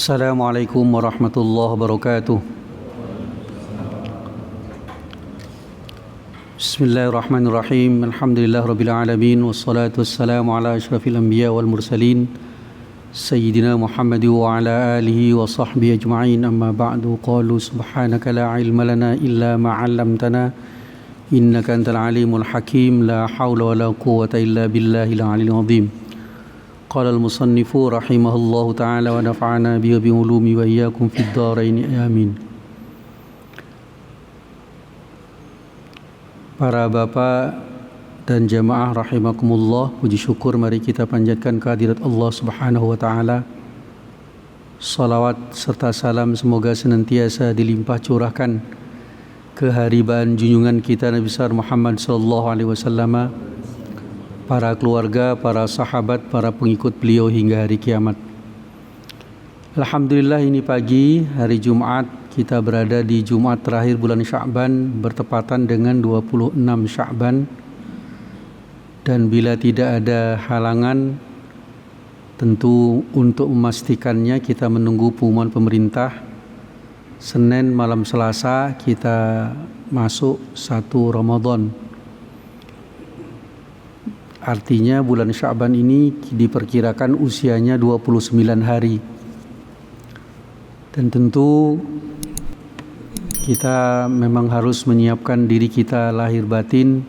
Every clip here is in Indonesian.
Assalamualaikum warahmatullahi wabarakatuh. Bismillahirrahmanirrahim. Alhamdulillahirabbil alamin wassalatu wassalamu ala asyrafil anbiya wal mursalin sayyidina Muhammad wa ala alihi wa sahbihi ajma'in. Amma ba'du. Qalu subhanaka la ilma lana illa ma 'allamtana innaka antal alimul hakim. La haula wala quwwata illa billahil aliyyil azim. Qala al-musannifu rahimahullahu ta'ala wa nafa'ana bihi bi ulumi wa iyyakum fid dharain amin. Para bapak dan jamaah rahimakumullah, puji syukur mari kita panjatkan kehadirat Allah Subhanahu wa taala. Salawat serta salam semoga senantiasa dilimpah curahkan keharibaan junjungan kita Nabi besar Muhammad sallallahu alaihi wasallam, para keluarga, para sahabat, para pengikut beliau hingga hari kiamat. Alhamdulillah, ini pagi hari Jumat, kita berada di Jumat terakhir bulan Sya'ban, bertepatan dengan 26 Sya'ban. Dan bila tidak ada halangan, tentu untuk memastikannya kita menunggu pengumuman pemerintah. Senin malam Selasa kita masuk 1 Ramadan. Artinya bulan Sya'ban ini diperkirakan usianya 29 hari. Dan tentu kita memang harus menyiapkan diri kita lahir batin,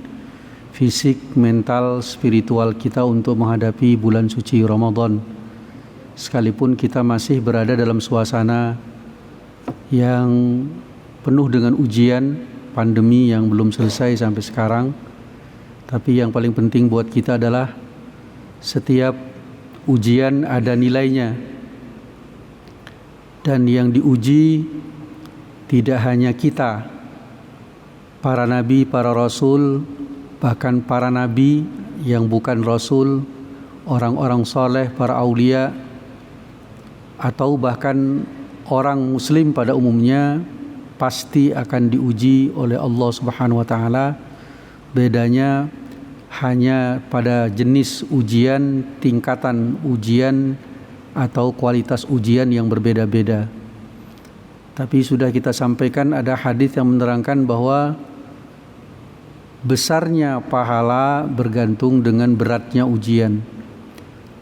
fisik, mental, spiritual kita untuk menghadapi bulan suci Ramadan. Sekalipun kita masih berada dalam suasana yang penuh dengan ujian, pandemi yang belum selesai sampai sekarang. Tapi yang paling penting buat kita adalah setiap ujian ada nilainya. Dan yang diuji tidak hanya kita, para nabi, para rasul, bahkan para nabi yang bukan rasul, orang-orang soleh, para aulia, atau bahkan orang muslim pada umumnya pasti akan diuji oleh Allah Subhanahu wa taala. Bedanya hanya pada jenis ujian, tingkatan ujian, atau kualitas ujian yang berbeda-beda. Tapi sudah kita sampaikan, ada hadis yang menerangkan bahwa besarnya pahala bergantung dengan beratnya ujian.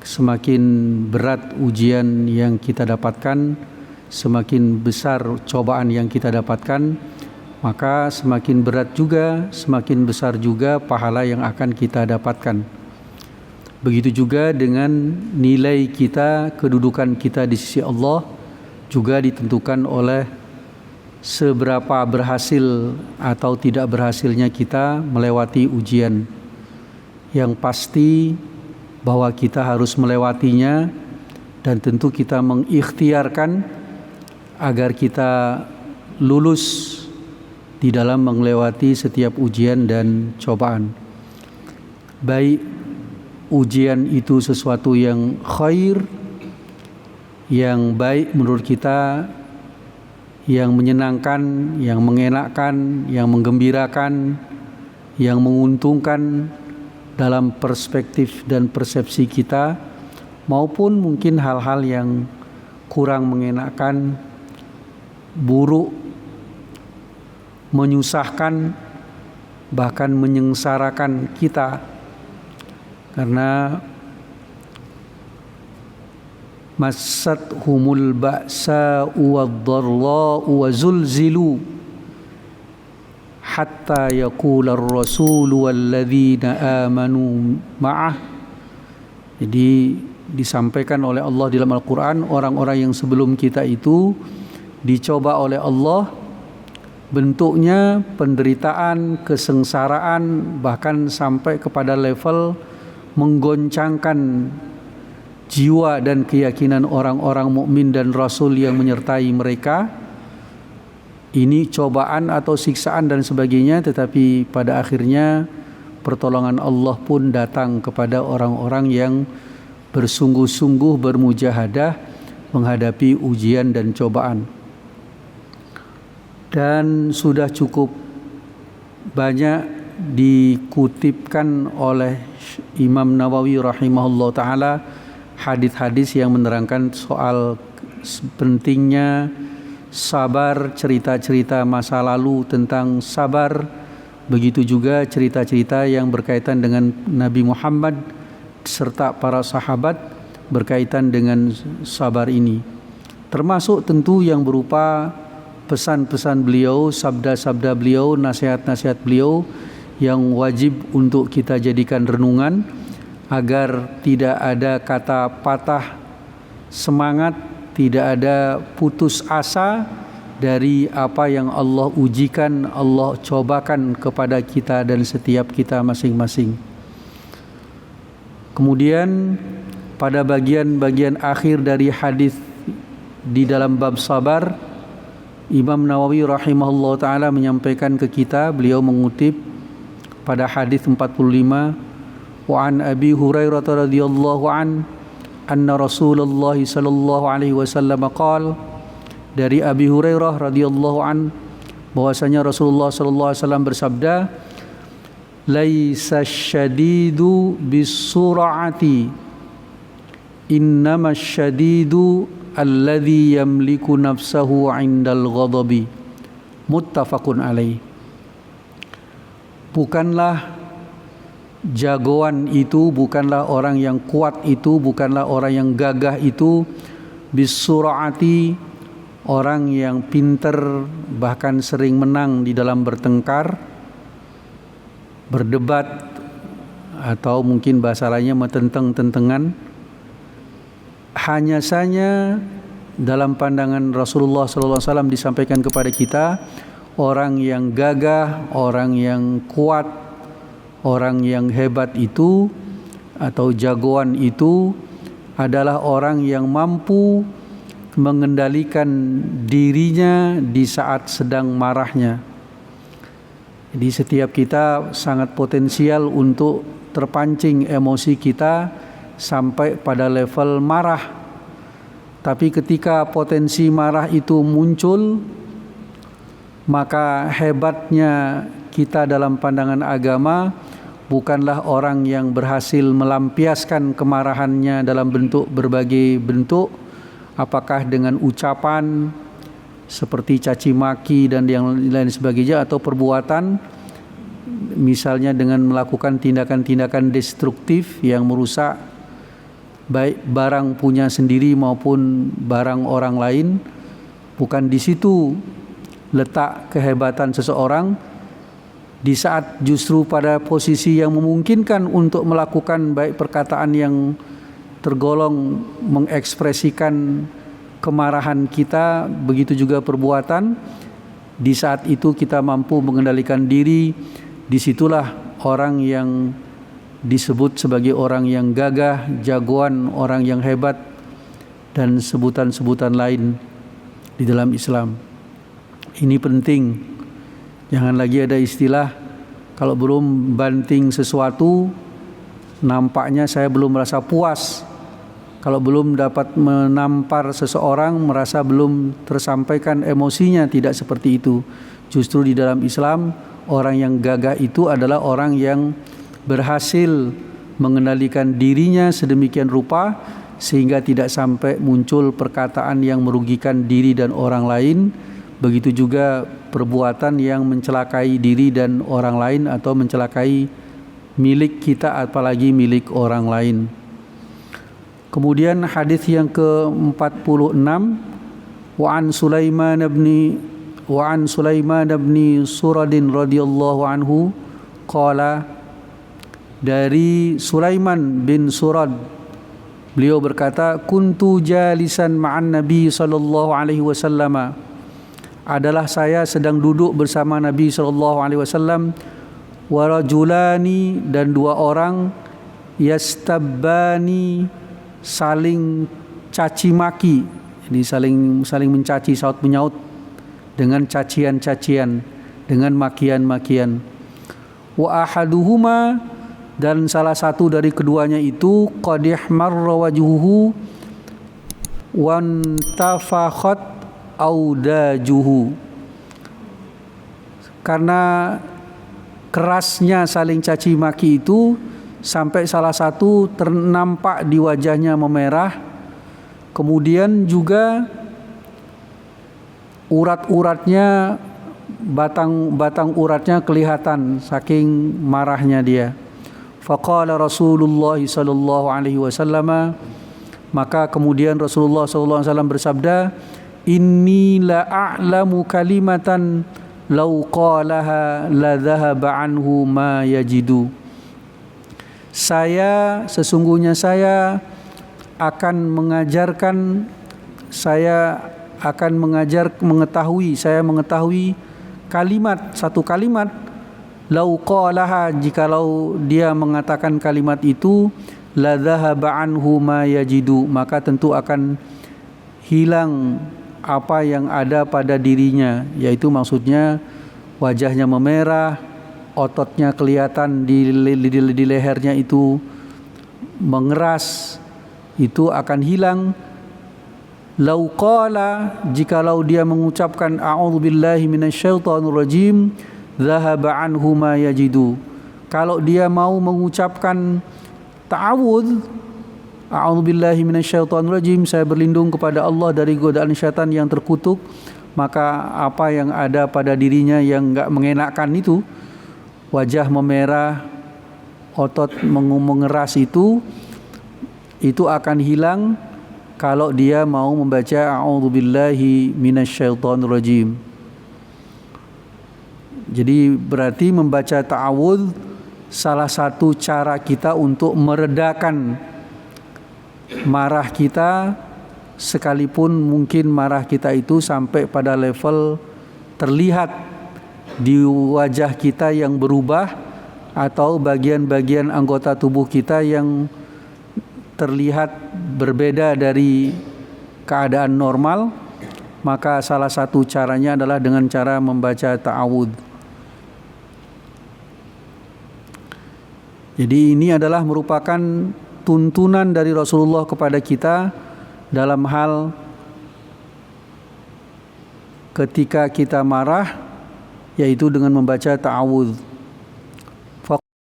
Semakin berat ujian yang kita dapatkan, semakin besar cobaan yang kita dapatkan, maka semakin berat juga, semakin besar juga pahala yang akan kita dapatkan. Begitu juga dengan nilai kita, kedudukan kita di sisi Allah juga ditentukan oleh seberapa berhasil atau tidak berhasilnya kita melewati ujian. Yang pasti bahwa kita harus melewatinya, dan tentu kita mengikhtiarkan agar kita lulus di dalam melewati setiap ujian dan cobaan. Baik ujian itu sesuatu yang khair, yang baik menurut kita, yang menyenangkan, yang mengenakkan, yang menggembirakan, yang menguntungkan dalam perspektif dan persepsi kita, maupun mungkin hal-hal yang kurang mengenakkan, buruk, menyusahkan, bahkan menyengsarakan kita. Karena massathumul ba'sa'u wad-dharra'u wa zulzilu hatta yaqula ar-rasulu walladzina amanu ma'ah. Jadi disampaikan oleh Allah di dalam Al-Quran, orang-orang yang sebelum kita itu dicoba oleh Allah, bentuknya penderitaan, kesengsaraan, bahkan sampai kepada level menggoncangkan jiwa dan keyakinan orang-orang mukmin dan rasul yang menyertai mereka. Ini cobaan atau siksaan dan sebagainya, tetapi pada akhirnya pertolongan Allah pun datang kepada orang-orang yang bersungguh-sungguh bermujahadah menghadapi ujian dan cobaan. Dan sudah cukup banyak dikutipkan oleh Imam Nawawi rahimahullah ta'ala hadis-hadis yang menerangkan soal pentingnya sabar, cerita-cerita masa lalu tentang sabar, begitu juga cerita-cerita yang berkaitan dengan Nabi Muhammad serta para sahabat berkaitan dengan sabar ini. Termasuk tentu yang berupa pesan-pesan beliau, sabda-sabda beliau, nasihat-nasihat beliau yang wajib untuk kita jadikan renungan agar tidak ada kata patah semangat, tidak ada putus asa dari apa yang Allah ujikan, Allah cobakan kepada kita dan setiap kita masing-masing. Kemudian pada bagian-bagian akhir dari hadis di dalam bab sabar, Imam Nawawi rahimahullah ta'ala menyampaikan ke kita, beliau mengutip pada hadis 45, wa an Abi Hurairah radhiyallahu an anna Rasulullah sallallahu alaihi wasallam qala, dari Abi Hurairah radhiyallahu an bahwasanya Rasulullah sallallahu alaihi wasallam bersabda, laisa syadidu bisur'ati innamas syadidu alladzi yamliku nafsahu 'indal ghadabi, muttafaqun alaih. Bukanlah jagoan itu, bukanlah orang yang kuat itu, bukanlah orang yang gagah itu, bisur'ati, orang yang pinter bahkan sering menang di dalam bertengkar, berdebat, atau mungkin bahasa lainnya metenteng-tentengan. Hanya saja dalam pandangan Rasulullah SAW disampaikan kepada kita, orang yang gagah, orang yang kuat, orang yang hebat itu atau jagoan itu adalah orang yang mampu mengendalikan dirinya di saat sedang marahnya. Jadi setiap kita sangat potensial untuk terpancing emosi kita sampai pada level marah. Tapi ketika potensi marah itu muncul, maka hebatnya kita dalam pandangan agama bukanlah orang yang berhasil melampiaskan kemarahannya dalam bentuk berbagai bentuk, apakah dengan ucapan seperti caci maki dan yang lain sebagainya, atau perbuatan misalnya dengan melakukan tindakan-tindakan destruktif yang merusak baik barang punya sendiri maupun barang orang lain. Bukan di situ letak kehebatan seseorang. Di saat justru pada posisi yang memungkinkan untuk melakukan baik perkataan yang tergolong mengekspresikan kemarahan kita, begitu juga perbuatan, di saat itu kita mampu mengendalikan diri, disitulah orang yang disebut sebagai orang yang gagah, jagoan, orang yang hebat, dan sebutan-sebutan lain di dalam Islam. Ini penting. Jangan lagi ada istilah, kalau belum banting sesuatu, nampaknya saya belum merasa puas. Kalau belum dapat menampar seseorang, merasa belum tersampaikan emosinya. Tidak seperti itu. Justru di dalam Islam, orang yang gagah itu adalah orang yang berhasil mengendalikan dirinya sedemikian rupa sehingga tidak sampai muncul perkataan yang merugikan diri dan orang lain, begitu juga perbuatan yang mencelakai diri dan orang lain atau mencelakai milik kita apalagi milik orang lain. Kemudian hadis yang ke-46, wa an Sulaiman bin Suradin radhiyallahu anhu qala, dari Sulaiman bin Surad, beliau berkata, kuntu jalisan ma'an Nabi sallallahu alaihi wasallam, adalah saya sedang duduk bersama Nabi sallallahu alaihi wasallam, wa rajulani, dan dua orang, yastabbani, saling caci maki, jadi saling mencaci saut menyaut dengan cacian-cacian, dengan makian-makian. Wa ahaduhuma, dan salah satu dari keduanya itu qad ihmarra wajhuhu wan tafakhat audajuhu, karena kerasnya saling caci maki itu sampai salah satu ternampak di wajahnya memerah. Kemudian juga urat-uratnya, batang uratnya kelihatan saking marahnya dia. Faqala Rasulullah sallallahu alaihi wasallam, maka kemudian Rasulullah sallallahu alaihi wasallam bersabda, inni la a'lamu kalimatan law qalaha la dhahaba anhu ma yajidu. Sesungguhnya saya akan mengajarkan, saya mengetahui satu kalimat, lau qalaha, jikalau dia mengatakan kalimat itu, la dhahaba anhu ma yajidu, maka tentu akan hilang apa yang ada pada dirinya, yaitu maksudnya wajahnya memerah, ototnya kelihatan di lehernya itu mengeras, itu akan hilang. Lau qala, jikalau dia mengucapkan a'udzubillahi minasyaitonirrajim, dhahaba anhu ma yajidu. Kalau dia mau mengucapkan ta'awudz, a'udzubillahi minasyaitonirrajim, saya berlindung kepada Allah dari godaan syaitan yang terkutuk, maka apa yang ada pada dirinya yang enggak mengenakkan itu, wajah memerah, otot mengeras itu akan hilang kalau dia mau membaca a'udzubillahi minasyaitonirrajim. Jadi berarti membaca ta'awudz salah satu cara kita untuk meredakan marah kita, sekalipun mungkin marah kita itu sampai pada level terlihat di wajah kita yang berubah, atau bagian-bagian anggota tubuh kita yang terlihat berbeda dari keadaan normal, maka salah satu caranya adalah dengan cara membaca ta'awudz. Jadi ini adalah merupakan tuntunan dari Rasulullah kepada kita dalam hal ketika kita marah, yaitu dengan membaca ta'awudz.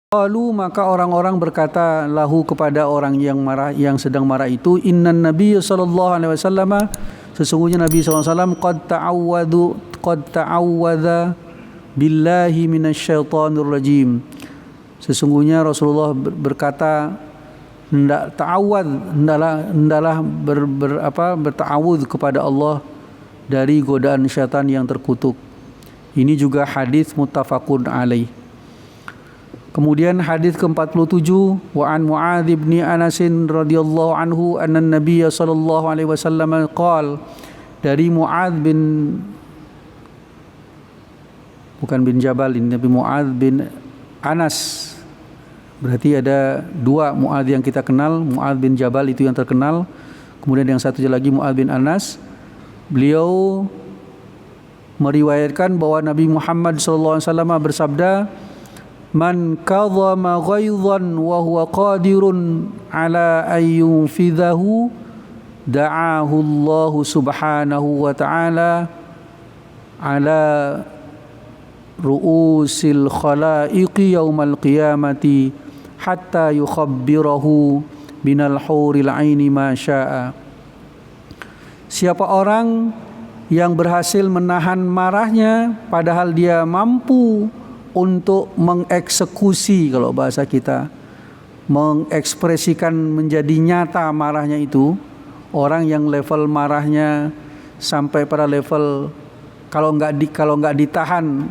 Lalu maka orang-orang berkata lahu kepada orang yang marah, yang sedang marah itu, innan Nabiy sallallahu alaihi wasallam, sesungguhnya Nabi sallallahu alaihi wasallam qad ta'awwadha billahi minasyaitonir rajim. Sesungguhnya Rasulullah berkata, hendaklah berta'awudz kepada Allah dari godaan syaitan yang terkutuk. Ini juga hadis muttafaqun alaih. Kemudian hadis ke-47, wa an Mu'adz bin Anas radhiyallahu anhu anna Nabiy sallallahu alaihi wasallam qaal, dari Mu'adz bukan bin Jabal ini, tapi Mu'adz bin Anas. Berarti ada dua Mu'adz yang kita kenal, Mu'adz bin Jabal itu yang terkenal, kemudian yang satu lagi Mu'adz bin Anas. Beliau meriwayatkan bahwa Nabi Muhammad sallallahu alaihi wasallam bersabda, man kadhama ghaidhan wa huwa qadirun ala an yunfidhahu da'ahu Allah subhanahu wa ta'ala ala ru'usil khalaiqi yaumal qiyamati hatta yukhabbirahu minal huril aini ma syaa. Siapa orang yang berhasil menahan marahnya padahal dia mampu untuk mengeksekusi, kalau bahasa kita, mengekspresikan menjadi nyata marahnya itu, orang yang level marahnya sampai pada level kalau nggak ditahan,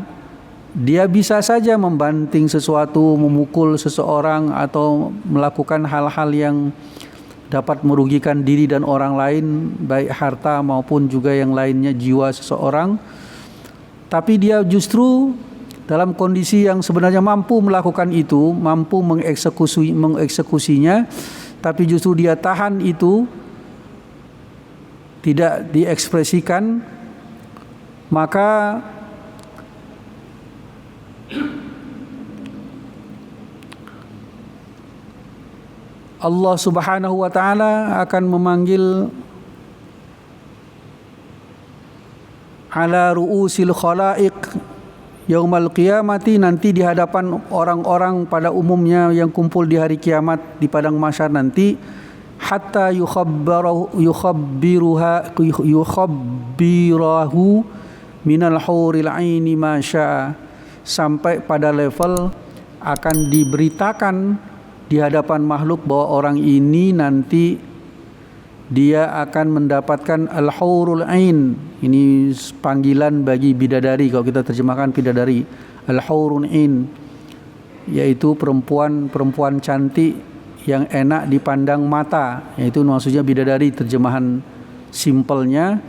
dia bisa saja membanting sesuatu, memukul seseorang, atau melakukan hal-hal yang dapat merugikan diri dan orang lain, baik harta maupun juga yang lainnya, jiwa seseorang. Tapi dia justru dalam kondisi yang sebenarnya mampu melakukan itu, mampu mengeksekusinya, tapi justru dia tahan itu, tidak diekspresikan, maka Allah subhanahu wa ta'ala akan memanggil ala ru'usil khalaiq yaumal qiyamati, nanti di hadapan orang-orang pada umumnya yang kumpul di hari kiamat di padang mahsyar nanti, hatta yukhabbirahu minal huril aini ma syaa, sampai pada level akan diberitakan di hadapan makhluk bahwa orang ini nanti dia akan mendapatkan al-hurul ain. Ini panggilan bagi bidadari, kalau kita terjemahkan bidadari, al-hurul ain, yaitu perempuan cantik yang enak dipandang mata, yaitu maksudnya bidadari terjemahan simpelnya.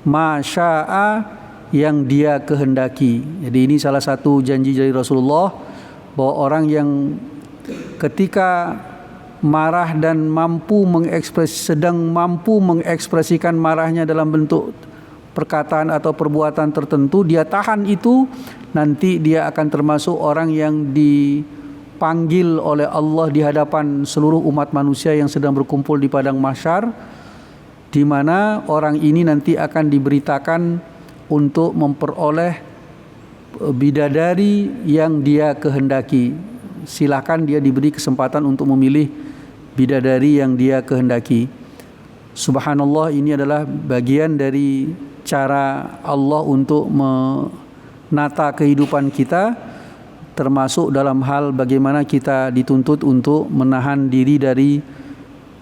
Masya'a, yang dia kehendaki. Jadi ini salah satu janji dari Rasulullah bahwa orang yang ketika marah dan sedang mampu mengekspresikan marahnya dalam bentuk perkataan atau perbuatan tertentu, dia tahan itu, nanti dia akan termasuk orang yang dipanggil oleh Allah di hadapan seluruh umat manusia yang sedang berkumpul di padang mahsyar, di mana orang ini nanti akan diberitakan untuk memperoleh bidadari yang dia kehendaki. Silakan dia diberi kesempatan untuk memilih bidadari yang dia kehendaki. Subhanallah, ini adalah bagian dari cara Allah untuk menata kehidupan kita, termasuk dalam hal bagaimana kita dituntut untuk menahan diri dari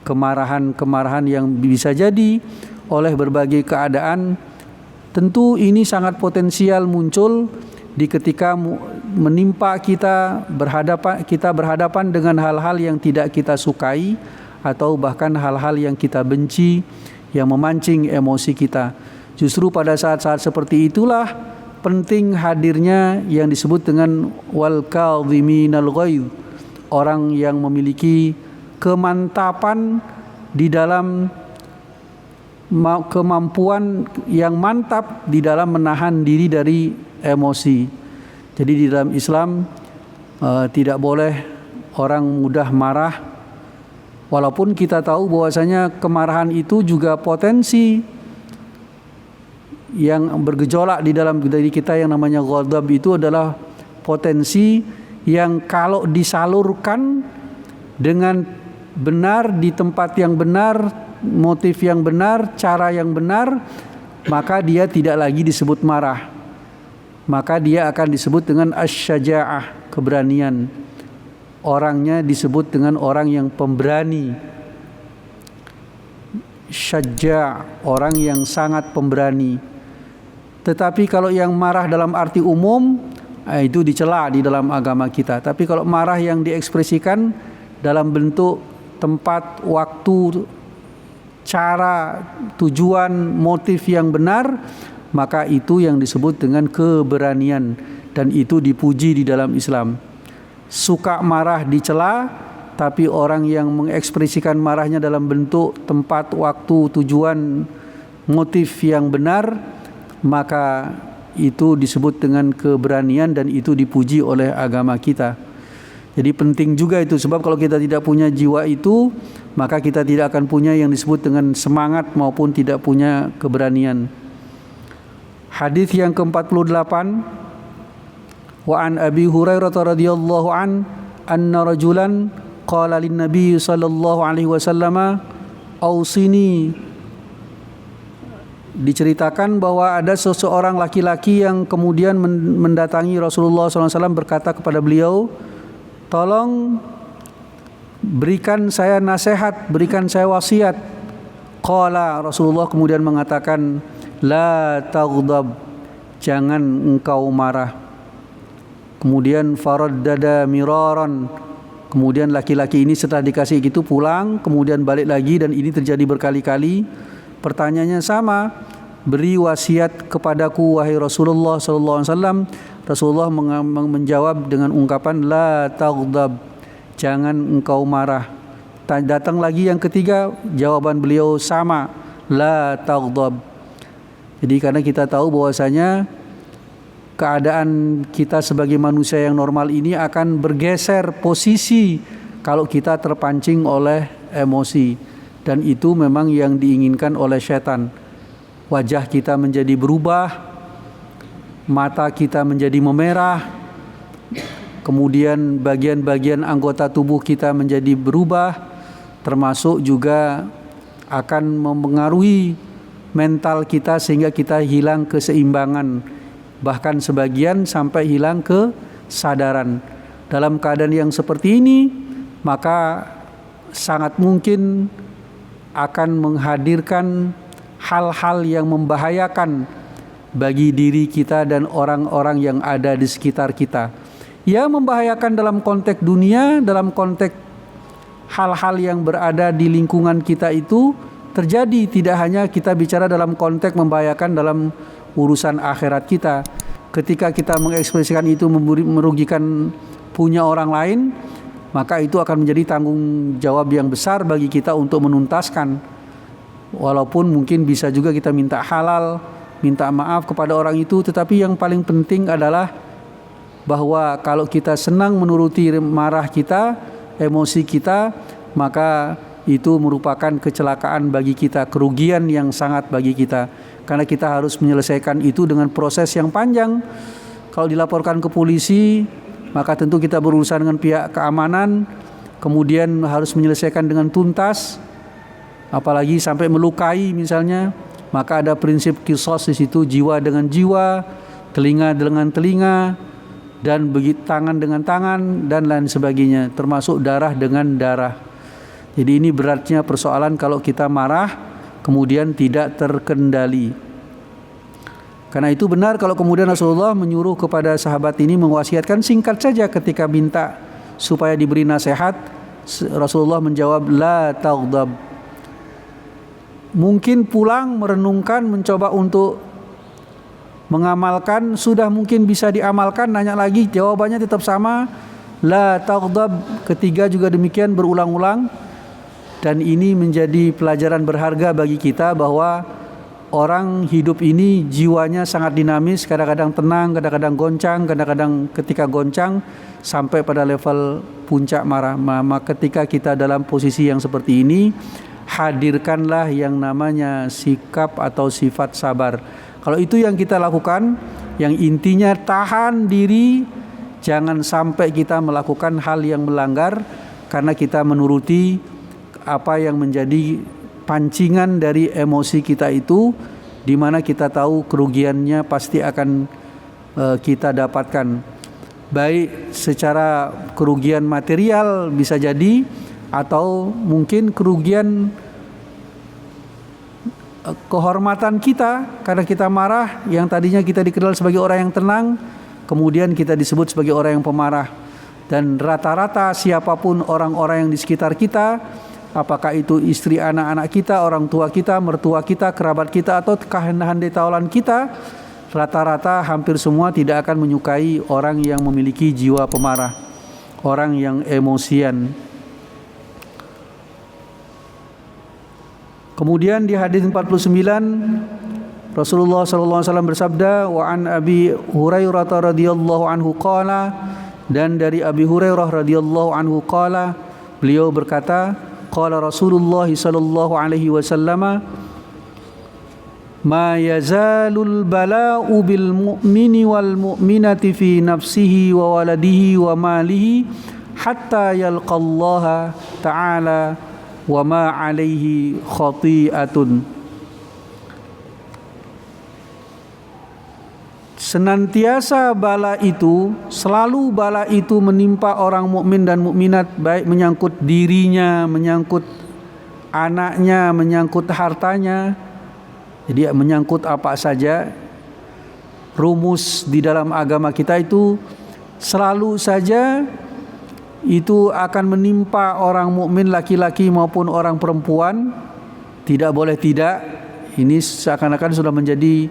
kemarahan yang bisa jadi oleh berbagai keadaan. Tentu ini sangat potensial muncul di ketika menimpa kita berhadapan dengan hal-hal yang tidak kita sukai, atau bahkan hal-hal yang kita benci, yang memancing emosi kita. Justru pada saat-saat seperti itulah penting hadirnya yang disebut dengan wal kadhiminal ghaidh, orang yang memiliki kemantapan di dalam kemampuan yang mantap di dalam menahan diri dari emosi. Jadi di dalam Islam tidak boleh orang mudah marah, walaupun kita tahu bahwasanya kemarahan itu juga potensi yang bergejolak di dalam diri kita yang namanya ghadab. Itu adalah potensi yang kalau disalurkan dengan benar di tempat yang benar, motif yang benar, cara yang benar, maka dia tidak lagi disebut marah, maka dia akan disebut dengan asy-syaja'ah, keberanian. Orangnya disebut dengan orang yang pemberani. Syajja', orang yang sangat pemberani. Tetapi kalau yang marah dalam arti umum, itu dicela di dalam agama kita. Tapi kalau marah yang diekspresikan dalam bentuk tempat, waktu, cara, tujuan, motif yang benar, maka itu yang disebut dengan keberanian, dan itu dipuji di dalam Islam. Suka marah dicela, tapi orang yang mengekspresikan marahnya dalam bentuk tempat, waktu, tujuan, motif yang benar, maka itu disebut dengan keberanian, dan itu dipuji oleh agama kita. Jadi penting juga itu, sebab kalau kita tidak punya jiwa itu, maka kita tidak akan punya yang disebut dengan semangat maupun tidak punya keberanian. Hadis yang ke-48, wa an Abi Hurairah radhiyallahu anna rajulan qala lin Nabi sallallahu alaihi wasallam ausini. Diceritakan bahwa ada seseorang laki-laki yang kemudian mendatangi Rasulullah SAW, berkata kepada beliau, tolong berikan saya nasihat, berikan saya wasiat. Qala, Rasulullah kemudian mengatakan, la taghdab, jangan engkau marah. Kemudian faraddada miraran, kemudian laki-laki ini setelah dikasih gitu pulang, kemudian balik lagi, dan ini terjadi berkali-kali. Pertanyaannya sama, beri wasiat kepadaku wahai Rasulullah sallallahu alaihi wasallam. Rasulullah menjawab dengan ungkapan la taghdab, jangan engkau marah. Datang lagi yang ketiga, jawaban beliau sama, la taghdab. Jadi karena kita tahu bahwasanya keadaan kita sebagai manusia yang normal ini akan bergeser posisi kalau kita terpancing oleh emosi. Dan itu memang yang diinginkan oleh setan. Wajah kita menjadi berubah, mata kita menjadi memerah, kemudian bagian-bagian anggota tubuh kita menjadi berubah, termasuk juga akan mempengaruhi mental kita sehingga kita hilang keseimbangan, bahkan sebagian sampai hilang kesadaran. Dalam keadaan yang seperti ini, maka sangat mungkin akan menghadirkan hal-hal yang membahayakan bagi diri kita dan orang-orang yang ada di sekitar kita. Ya, membahayakan dalam konteks dunia, dalam konteks hal-hal yang berada di lingkungan kita itu terjadi. Tidak hanya kita bicara dalam konteks membahayakan dalam urusan akhirat kita. Ketika kita mengekspresikan itu merugikan punya orang lain, maka itu akan menjadi tanggung jawab yang besar bagi kita untuk menuntaskan. Walaupun mungkin bisa juga kita minta halal, minta maaf kepada orang itu, tetapi yang paling penting adalah bahwa kalau kita senang menuruti marah kita, emosi kita, maka itu merupakan kecelakaan bagi kita, kerugian yang sangat bagi kita. Karena kita harus menyelesaikan itu dengan proses yang panjang. Kalau dilaporkan ke polisi, maka tentu kita berurusan dengan pihak keamanan, kemudian harus menyelesaikan dengan tuntas, apalagi sampai melukai misalnya, maka ada prinsip qisas di situ, jiwa dengan jiwa, telinga dengan telinga, dan begitu tangan dengan tangan, dan lain sebagainya, termasuk darah dengan darah. Jadi ini beratnya persoalan kalau kita marah kemudian tidak terkendali. Karena itu benar kalau kemudian Rasulullah menyuruh kepada sahabat ini mewasiatkan singkat saja ketika minta supaya diberi nasihat. Rasulullah menjawab, la taghdab. Mungkin pulang merenungkan, mencoba untuk mengamalkan, sudah mungkin bisa diamalkan, nanya lagi, jawabannya tetap sama, la taghdab. Ketiga juga demikian, berulang-ulang. Dan ini menjadi pelajaran berharga bagi kita bahwa orang hidup ini jiwanya sangat dinamis, kadang-kadang tenang, kadang-kadang goncang, kadang-kadang ketika goncang sampai pada level puncak marah. Maka ketika kita dalam posisi yang seperti ini, hadirkanlah yang namanya sikap atau sifat sabar. Kalau itu yang kita lakukan, yang intinya tahan diri, jangan sampai kita melakukan hal yang melanggar karena kita menuruti apa yang menjadi pancingan dari emosi kita itu, di mana kita tahu kerugiannya pasti akan kita dapatkan, baik secara kerugian material bisa jadi, atau mungkin kerugian kehormatan kita karena kita marah. Yang tadinya kita dikenal sebagai orang yang tenang, kemudian kita disebut sebagai orang yang pemarah. Dan rata-rata siapapun orang-orang yang di sekitar kita, apakah itu istri, anak-anak kita, orang tua kita, mertua kita, kerabat kita, atau handai taulan kita, rata-rata hampir semua tidak akan menyukai orang yang memiliki jiwa pemarah, orang yang emosian. Kemudian di hadis 49 Rasulullah SAW bersabda, wa an Abi Hurairah radhiyallahu anhu qala, dan dari Abi Hurairah radhiyallahu anhu qala, beliau berkata, qala Rasulullah sallallahu alaihi wasallam, ma yazalul bala'u bil mu'mini wal mu'minati fi nafsihi wa waladihi wa malihi hatta yalqallaha ta'ala wa ma alaihi khati'atun. Senantiasa bala itu, selalu bala itu menimpa orang mukmin dan mukminat, baik menyangkut dirinya, menyangkut anaknya, menyangkut hartanya. Jadi menyangkut apa saja. Rumus di dalam agama kita itu selalu saja itu akan menimpa orang mukmin laki-laki maupun orang perempuan. Tidak boleh tidak. Ini seakan-akan sudah menjadi,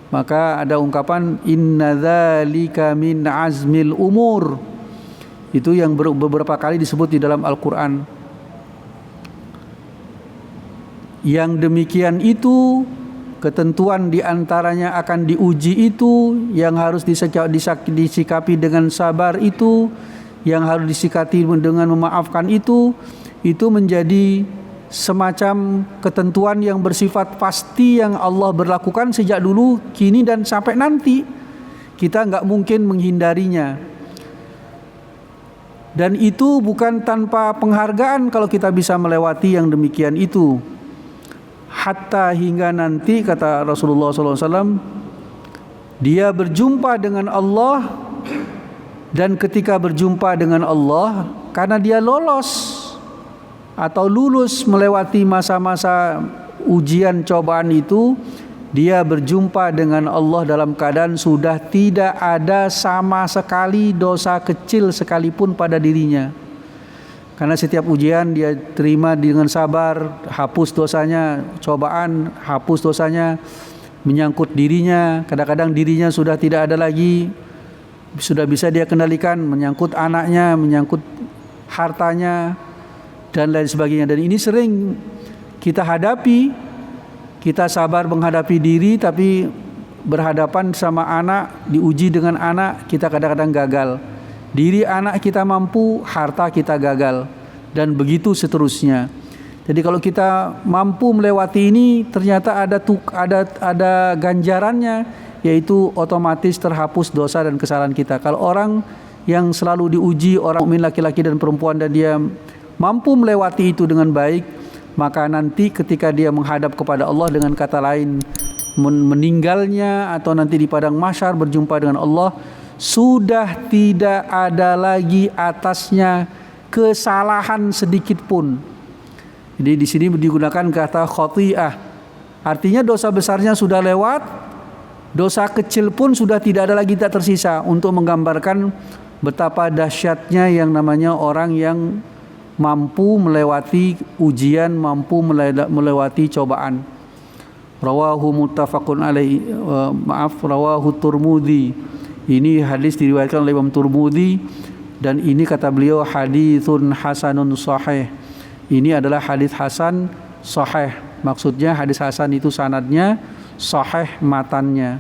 maka ada ungkapan inna dzalika min azmil umur. Itu yang beberapa kali disebut di dalam Al-Qur'an. Yang demikian itu, ketentuan diantaranya akan diuji itu, yang harus disikapi dengan sabar itu, yang harus disikapi dengan memaafkan itu menjadi semacam ketentuan yang bersifat pasti yang Allah berlakukan sejak dulu, kini, dan sampai nanti. Kita nggak mungkin menghindarinya. Dan itu bukan tanpa penghargaan kalau kita bisa melewati yang demikian itu. Hatta hingga nanti, kata Rasulullah SAW, dia berjumpa dengan Allah, dan ketika berjumpa dengan Allah, karena dia lolos atau lulus melewati masa-masa ujian cobaan itu, dia berjumpa dengan Allah dalam keadaan sudah tidak ada sama sekali dosa kecil sekalipun pada dirinya. Karena setiap ujian dia terima dengan sabar, hapus dosanya, cobaan, hapus dosanya, menyangkut dirinya. Kadang-kadang dirinya sudah tidak ada lagi, sudah bisa dia kendalikan, menyangkut anaknya, menyangkut hartanya, dan lain sebagainya. Dan ini sering kita hadapi, kita sabar menghadapi diri, tapi berhadapan sama anak, diuji dengan anak, kita kadang-kadang gagal. Diri anak kita mampu, harta kita gagal, dan begitu seterusnya. Jadi kalau kita mampu melewati ini, ternyata ada ganjarannya, yaitu otomatis terhapus dosa dan kesalahan kita. Kalau orang yang selalu diuji, orang mukmin laki-laki dan perempuan, dan dia mampu melewati itu dengan baik, maka nanti ketika dia menghadap kepada Allah, dengan kata lain meninggalnya atau nanti di padang mahsyar berjumpa dengan Allah, sudah tidak ada lagi atasnya kesalahan sedikit pun. Jadi di sini digunakan kata khati'ah. Artinya dosa besarnya sudah lewat, dosa kecil pun sudah tidak ada lagi, tak tersisa, untuk menggambarkan betapa dahsyatnya yang namanya orang yang mampu melewati ujian, mampu melewati cobaan. Rawahu muttafaqun alaihi, rawahu Tirmidzi. Ini hadis diriwayatkan oleh Imam Tirmidzi, dan ini kata beliau haditsun hasanun sahih. Ini adalah hadis hasan sahih. Maksudnya hadis hasan itu sanadnya, sahih matannya.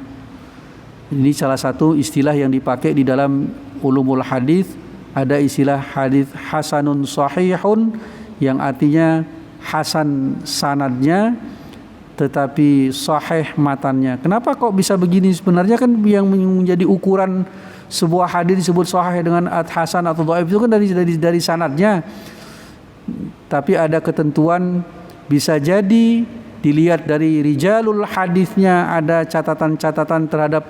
Ini salah satu istilah yang dipakai di dalam ulumul hadis. Ada istilah hadis hasanun sahihun, yang artinya hasan sanadnya tetapi sahih matannya. Kenapa kok bisa begini? Sebenarnya kan yang menjadi ukuran sebuah hadis disebut sahih dengan hasan atau dhaif itu kan dari sanadnya. Tapi ada ketentuan, bisa jadi dilihat dari rijalul hadisnya, ada catatan-catatan terhadap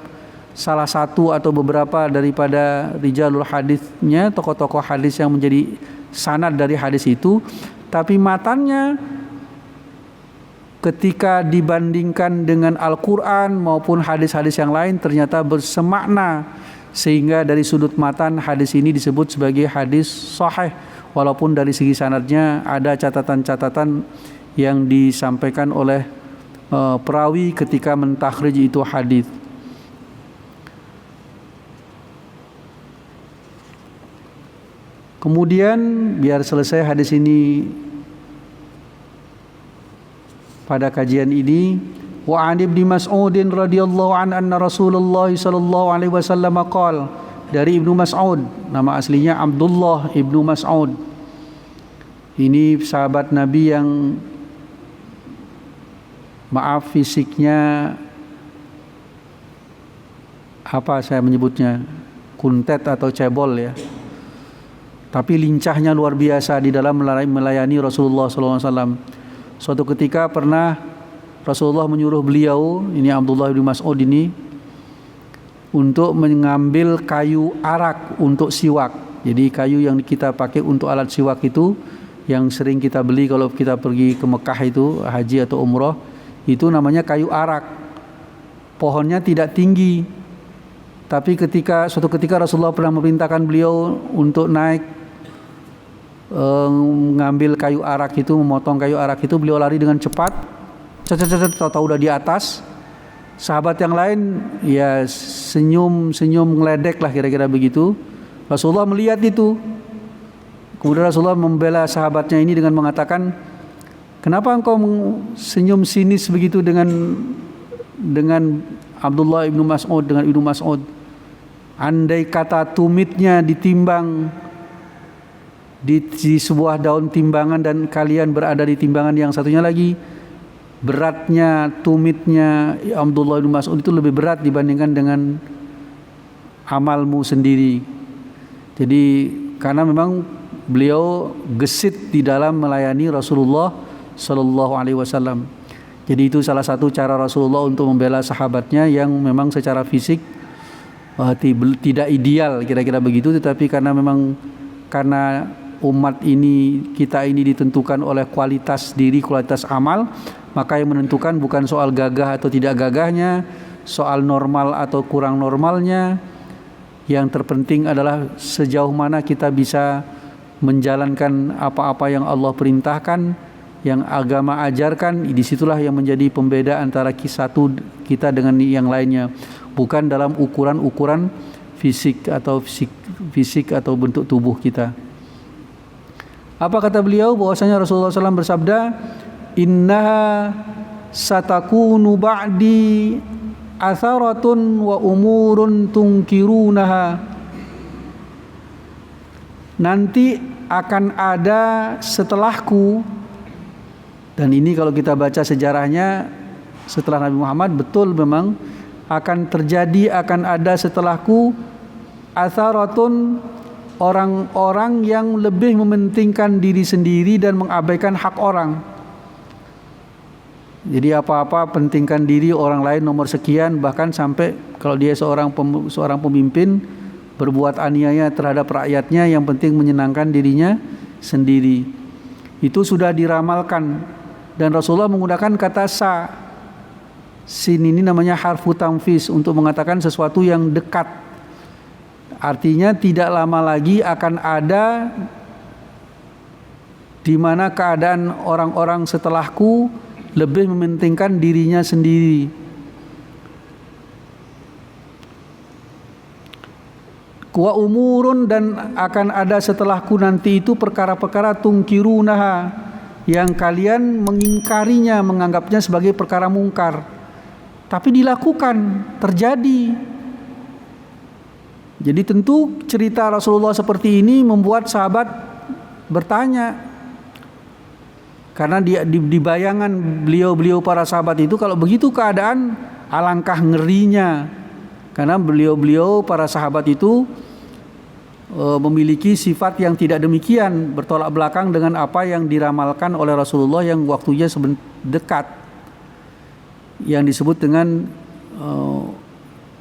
salah satu atau beberapa daripada rijalul hadisnya, tokoh-tokoh hadis yang menjadi sanad dari hadis itu, tapi matannya ketika dibandingkan dengan Al-Quran maupun hadis-hadis yang lain ternyata bersemakna, sehingga dari sudut matan hadis ini disebut sebagai hadis sahih, walaupun dari segi sanadnya ada catatan-catatan yang disampaikan oleh perawi ketika mentakhrij itu hadis. Kemudian biar selesai hadis ini pada kajian ini, wa an Ibnu Mas'udin radhiyallahu anna Rasulullah sallallahu alaihi wasallam qala, dari Ibnu Mas'ud, nama aslinya Abdullah Ibnu Mas'ud. Ini sahabat Nabi yang maaf fisiknya apa saya menyebutnya, kuntet atau cebol ya. Tapi lincahnya luar biasa di dalam melayani Rasulullah SAW. Suatu ketika pernah Rasulullah menyuruh beliau, ini Abdullah bin Mas'ud ini, untuk mengambil kayu arak untuk siwak. Jadi kayu yang kita pakai untuk alat siwak itu, yang sering kita beli kalau kita pergi ke Mekah itu, haji atau umroh, itu namanya kayu arak. Pohonnya tidak tinggi, tapi suatu ketika Rasulullah pernah memerintahkan beliau untuk naik mengambil kayu arak itu, memotong kayu arak itu, beliau lari dengan cepat, tahu-tahu udah di atas. Sahabat yang lain ya senyum ngeledek lah, kira-kira begitu. Rasulullah melihat itu, kemudian Rasulullah membela sahabatnya ini dengan mengatakan, kenapa engkau senyum sinis begitu dengan Abdullah ibnu Mas'ud, dengan Ibnu Mas'ud? Andai kata tumitnya ditimbang di sebuah daun timbangan dan kalian berada di timbangan yang satunya lagi, beratnya tumitnya Abdullah bin Mas'ud itu lebih berat dibandingkan dengan amalmu sendiri. Jadi karena memang beliau gesit di dalam melayani Rasulullah Sallallahu Alaihi Wasallam. Jadi itu salah satu cara Rasulullah untuk membela sahabatnya yang memang secara fisik tidak ideal kira-kira begitu, tetapi karena umat ini, kita ini ditentukan oleh kualitas diri, kualitas amal, maka yang menentukan bukan soal gagah atau tidak gagahnya, soal normal atau kurang normalnya. Yang terpenting adalah sejauh mana kita bisa menjalankan apa-apa yang Allah perintahkan, yang agama ajarkan. Disitulah yang menjadi pembeda antara kita dengan yang lainnya, bukan dalam ukuran fisik atau bentuk tubuh kita. Apa kata beliau? Bahwasanya Rasulullah SAW bersabda, innaha satakunu ba'di atharatun wa umurun tungkirunaha. Nanti akan ada setelahku, dan ini kalau kita baca sejarahnya setelah Nabi Muhammad, betul memang akan ada setelahku atharatun, orang-orang yang lebih mementingkan diri sendiri dan mengabaikan hak orang. Jadi apa-apa pentingkan diri orang lain nomor sekian, bahkan sampai kalau dia seorang pemimpin berbuat aniaya terhadap rakyatnya, yang penting menyenangkan dirinya sendiri. Itu sudah diramalkan, dan Rasulullah menggunakan kata sin ini namanya harfu tamfiz, untuk mengatakan sesuatu yang dekat. Artinya tidak lama lagi akan ada di mana keadaan orang-orang setelahku lebih mementingkan dirinya sendiri. Wa umurun, dan akan ada setelahku nanti itu perkara-perkara tungkirunaha, yang kalian mengingkarinya, menganggapnya sebagai perkara mungkar, tapi dilakukan, terjadi. Jadi tentu cerita Rasulullah seperti ini membuat sahabat bertanya, karena di bayangan beliau para sahabat itu, kalau begitu keadaan alangkah ngerinya, karena beliau para sahabat itu memiliki sifat yang tidak demikian, bertolak belakang dengan apa yang diramalkan oleh Rasulullah yang waktunya dekat, yang disebut dengan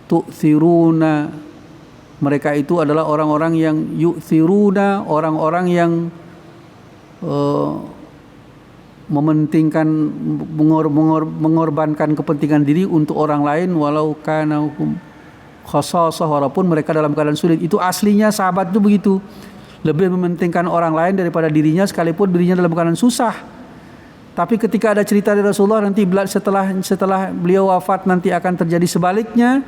tu'thiruna. Mereka itu adalah orang-orang yang yu'thiruna, orang-orang yang mementingkan, mengorbankan kepentingan diri untuk orang lain, walau kana khasasah, walaupun mereka dalam keadaan sulit. Itu aslinya sahabat itu begitu, lebih mementingkan orang lain daripada dirinya, sekalipun dirinya dalam keadaan susah. Tapi ketika ada cerita dari Rasulullah, nanti setelah beliau wafat nanti akan terjadi sebaliknya.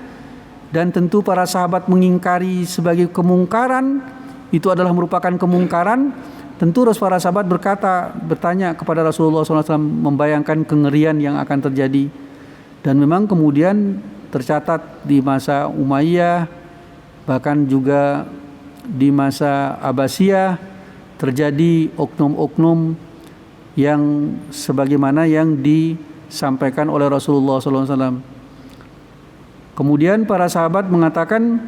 Dan tentu para sahabat mengingkari sebagai kemungkaran, itu adalah merupakan kemungkaran. Tentu para sahabat bertanya kepada Rasulullah SAW, membayangkan kengerian yang akan terjadi. Dan memang kemudian tercatat di masa Umayyah, bahkan juga di masa Abbasiyah, terjadi oknum-oknum yang sebagaimana yang disampaikan oleh Rasulullah SAW. Kemudian para sahabat mengatakan,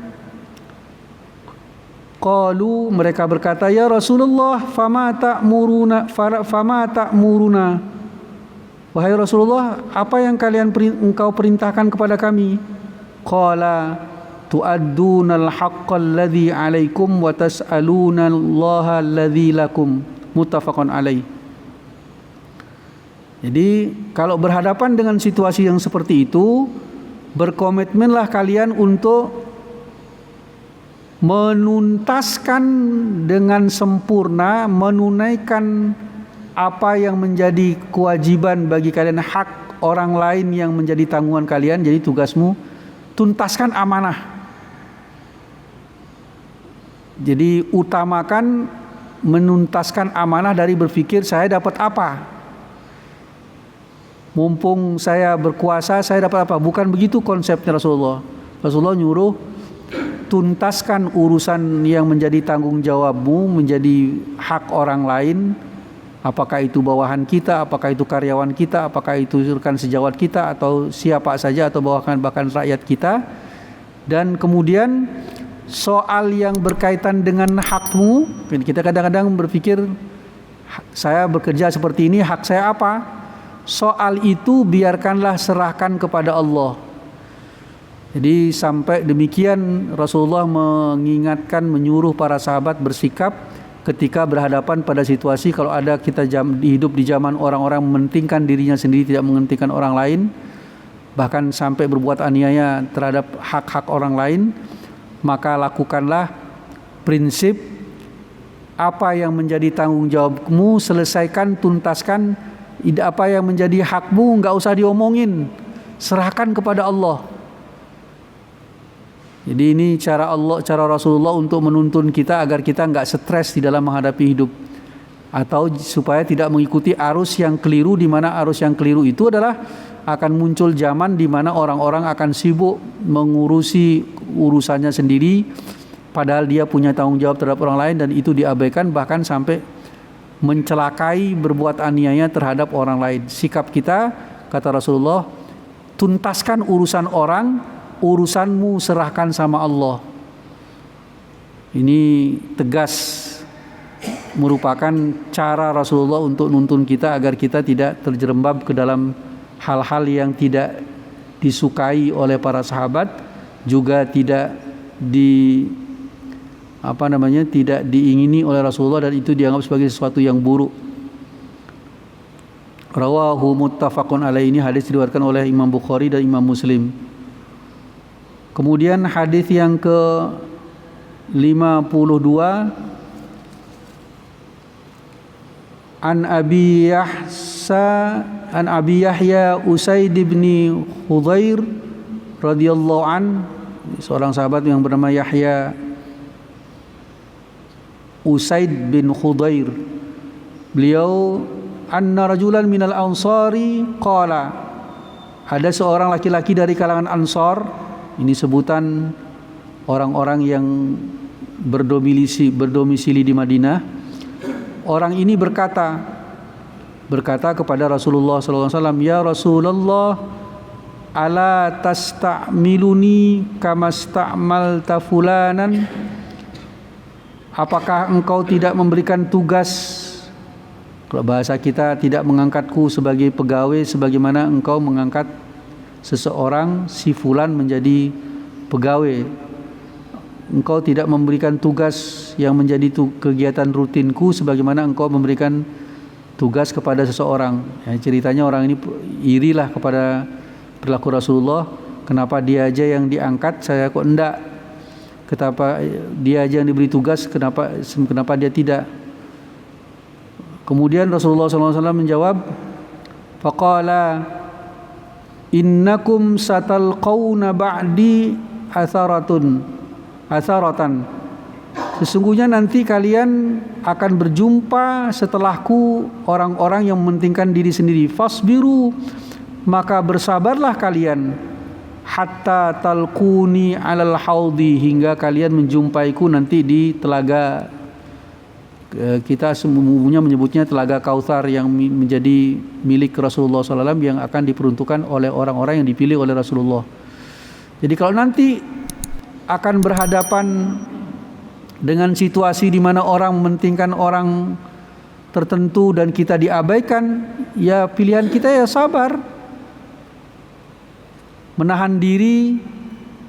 qalu, mereka berkata, ya Rasulullah, fama ta'muruna. Wahai Rasulullah, apa yang engkau perintahkan kepada kami? Qala tu'addunal haqqal ladzi 'alaikum wa tas'aluna Allaha alladzi lakum. Muttafaqun alaih. Jadi kalau berhadapan dengan situasi yang seperti itu, berkomitmenlah kalian untuk menuntaskan dengan sempurna, menunaikan apa yang menjadi kewajiban bagi kalian, hak orang lain yang menjadi tanggungan kalian. Jadi tugasmu tuntaskan amanah. Jadi utamakan menuntaskan amanah dari berpikir saya dapat apa, mumpung saya berkuasa saya dapat apa. Bukan begitu konsepnya Rasulullah. Rasulullah nyuruh tuntaskan urusan yang menjadi tanggung jawabmu, menjadi hak orang lain, apakah itu bawahan kita, apakah itu karyawan kita, apakah itu rekan sejawat kita, atau siapa saja, atau bahkan rakyat kita. Dan kemudian soal yang berkaitan dengan hakmu. Kita kadang-kadang berpikir, saya bekerja seperti ini, hak saya apa? Soal itu biarkanlah serahkan kepada Allah. Jadi sampai demikian Rasulullah mengingatkan, menyuruh para sahabat bersikap ketika berhadapan pada situasi kalau ada kita hidup di zaman orang-orang mementingkan dirinya sendiri, tidak mementingkan orang lain, bahkan sampai berbuat aniaya terhadap hak-hak orang lain, maka lakukanlah prinsip apa yang menjadi tanggung jawabmu, selesaikan, tuntaskan. Apa yang menjadi hakmu enggak usah diomongin, serahkan kepada Allah. Jadi ini cara Rasulullah untuk menuntun kita agar kita enggak stres di dalam menghadapi hidup, atau supaya tidak mengikuti arus yang keliru, di mana arus yang keliru itu adalah akan muncul zaman di mana orang-orang akan sibuk mengurusi urusannya sendiri, padahal dia punya tanggung jawab terhadap orang lain, dan itu diabaikan, bahkan sampai mencelakai, berbuat aniaya terhadap orang lain. Sikap kita, kata Rasulullah, tuntaskan urusan orang, urusanmu serahkan sama Allah. Ini tegas merupakan cara Rasulullah untuk nuntun kita agar kita tidak terjerembab ke dalam hal-hal yang tidak disukai oleh para sahabat, juga tidak tidak diingini oleh Rasulullah, dan itu dianggap sebagai sesuatu yang buruk. Rawahu muttafaqun alaih, ini hadis diriwayatkan oleh Imam Bukhari dan Imam Muslim. Kemudian hadis yang ke-52, An Abi Yahya Usaid bin Hudzair radhiyallahu an, seorang sahabat yang bernama Yahya Usaid bin Hudzair. Beliau, anna rajulan minal ansari qala, ada seorang laki-laki dari kalangan Ansar. Ini sebutan orang-orang yang berdomisili di Madinah. Orang ini berkata kepada Rasulullah SAW, ya Rasulullah, ala tasta'miluni kama sta'malta fulanan, apakah engkau tidak memberikan tugas, kalau bahasa kita, tidak mengangkatku sebagai pegawai sebagaimana engkau mengangkat seseorang, si fulan, menjadi pegawai. Engkau tidak memberikan tugas yang menjadi kegiatan rutinku sebagaimana engkau memberikan tugas kepada seseorang. Ya, ceritanya orang ini irilah kepada perilaku Rasulullah. Kenapa dia aja yang diangkat, saya kok enggak? Kenapa dia aja yang diberi tugas, kenapa dia tidak? Kemudian Rasulullah SAW menjawab, faqala innakum satalqawna ba'di atharatan, sesungguhnya nanti kalian akan berjumpa setelahku orang-orang yang mementingkan diri sendiri. Fasbiru, maka bersabarlah kalian, hatta talquni alal haudi, hingga kalian menjumpaiku nanti di telaga, kita semuanya menyebutnya telaga Kautsar, yang menjadi milik Rasulullah SAW, yang akan diperuntukkan oleh orang-orang yang dipilih oleh Rasulullah. Jadi kalau nanti akan berhadapan dengan situasi di mana orang mementingkan orang tertentu dan kita diabaikan, ya pilihan kita ya sabar, menahan diri,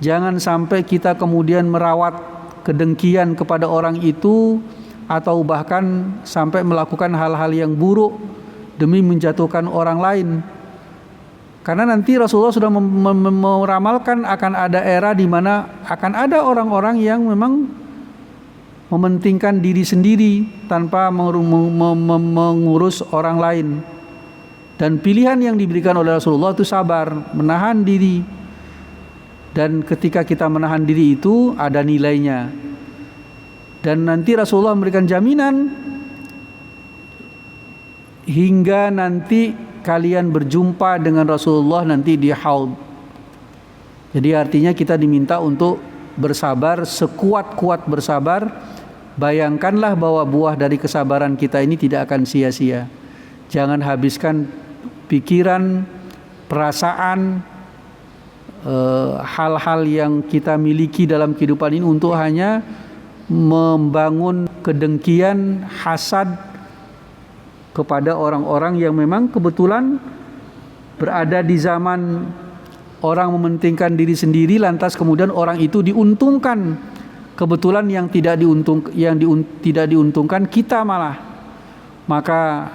jangan sampai kita kemudian merawat kedengkian kepada orang itu, atau bahkan sampai melakukan hal-hal yang buruk demi menjatuhkan orang lain. Karena nanti Rasulullah sudah meramalkan akan ada era di mana akan ada orang-orang yang memang mementingkan diri sendiri tanpa mengurus orang lain. Dan pilihan yang diberikan oleh Rasulullah itu sabar, menahan diri. Dan ketika kita menahan diri itu ada nilainya. Dan nanti Rasulullah memberikan jaminan hingga nanti kalian berjumpa dengan Rasulullah nanti di haud. Jadi artinya kita diminta untuk bersabar, sekuat-kuat bersabar. Bayangkanlah bahwa buah dari kesabaran kita ini tidak akan sia-sia. Jangan habiskan pikiran, perasaan, hal-hal yang kita miliki dalam kehidupan ini untuk hanya membangun kedengkian, hasad kepada orang-orang yang memang kebetulan berada di zaman orang mementingkan diri sendiri, lantas kemudian orang itu diuntungkan. Kebetulan yang tidak diuntungkan kita malah. Maka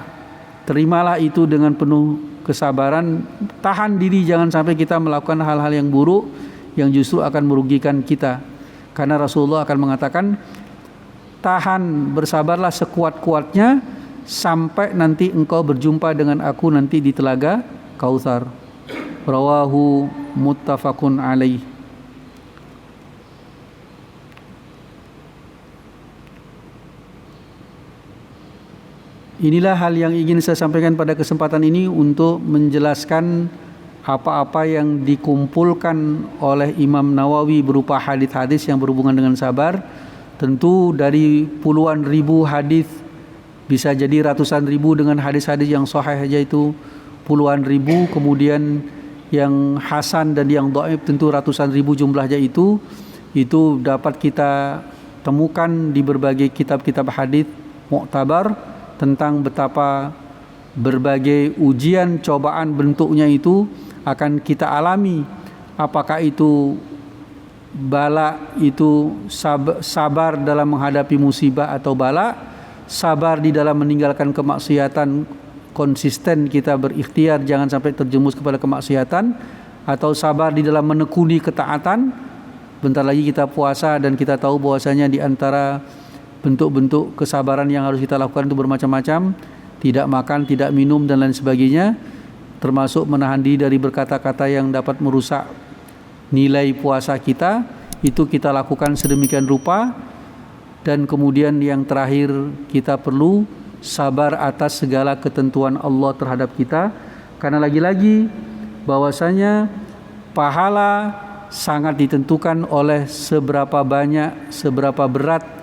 terimalah itu dengan penuh kesabaran, tahan diri, jangan sampai kita melakukan hal-hal yang buruk yang justru akan merugikan kita. Karena Rasulullah akan mengatakan, tahan, bersabarlah sekuat-kuatnya sampai nanti engkau berjumpa dengan aku nanti di telaga Kautsar. Rawahu muttafaqun alaih. Inilah hal yang ingin saya sampaikan pada kesempatan ini untuk menjelaskan apa-apa yang dikumpulkan oleh Imam Nawawi berupa hadis-hadis yang berhubungan dengan sabar. Tentu dari puluhan ribu hadis, bisa jadi ratusan ribu dengan hadis-hadis yang sahih saja itu puluhan ribu, kemudian yang hasan dan yang dhaif tentu ratusan ribu jumlahnya itu dapat kita temukan di berbagai kitab-kitab hadis mu'tabar tentang betapa berbagai ujian, cobaan bentuknya itu akan kita alami. Apakah itu bala, itu sabar dalam menghadapi musibah atau bala, sabar di dalam meninggalkan kemaksiatan, konsisten kita berikhtiar jangan sampai terjerumus kepada kemaksiatan, atau sabar di dalam menekuni ketaatan. Bentar lagi kita puasa dan kita tahu bahwasanya di antara bentuk-bentuk kesabaran yang harus kita lakukan itu bermacam-macam. Tidak makan, tidak minum dan lain sebagainya, termasuk menahan diri dari berkata-kata yang dapat merusak nilai puasa kita. Itu kita lakukan sedemikian rupa. Dan kemudian yang terakhir, kita perlu sabar atas segala ketentuan Allah terhadap kita. Karena lagi-lagi bahwasanya pahala sangat ditentukan oleh seberapa banyak, seberapa berat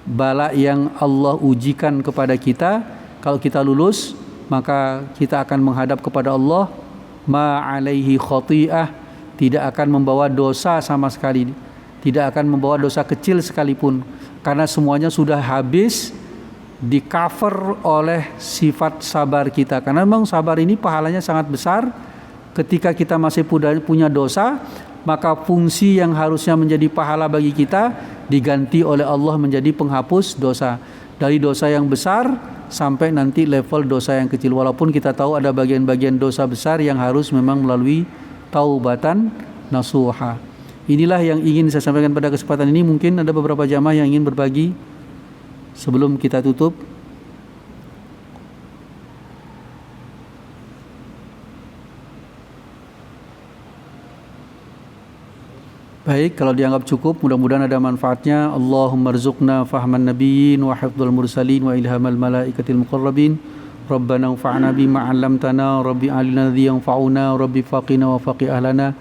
bala yang Allah ujikan kepada kita. Kalau kita lulus, maka kita akan menghadap kepada Allah ma alaihi khati'ah, tidak akan membawa dosa sama sekali, tidak akan membawa dosa kecil sekalipun, karena semuanya sudah habis di cover oleh sifat sabar kita. Karena memang sabar ini pahalanya sangat besar. Ketika kita masih punya dosa, maka fungsi yang harusnya menjadi pahala bagi kita diganti oleh Allah menjadi penghapus dosa. Dari dosa yang besar sampai nanti level dosa yang kecil. Walaupun kita tahu ada bagian-bagian dosa besar yang harus memang melalui taubatan nasuha. Inilah yang ingin saya sampaikan pada kesempatan ini. Mungkin ada beberapa jamaah yang ingin berbagi sebelum kita tutup. Baik, kalau dianggap cukup, mudah-mudahan ada manfaatnya. Allahumma rzuqna fahman nabiyyin wa hifdzal mursalin wa ilhamal malaikatil muqarrabin. Rabbana anfa'na bima 'allamtana, rabbi alina dhi yanfa'una, rabbi faqina wa faqi ahlana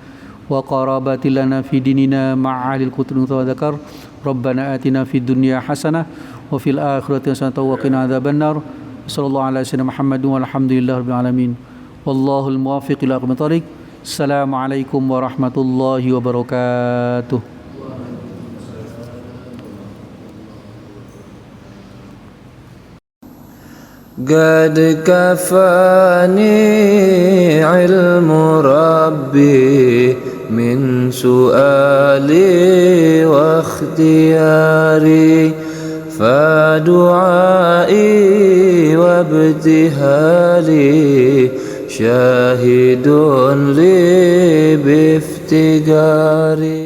wa qarabati lana fi dinina ma'alil kutub wa dzakar. Rabbana atina fid dunya hasanah wa fil akhirati hasanah wa qina adzabannar. Sallallahu ala sayyidina Muhammadin walhamdulillahirabbil alamin. Wallahul muwaffiq ila aqwamit thoriq. Assalamualaikum warahmatullahi wabarakatuh. قد كفاني علم ربي من سؤالي واختياري فدعائي وابتهالي شاهد لي بافتقاري.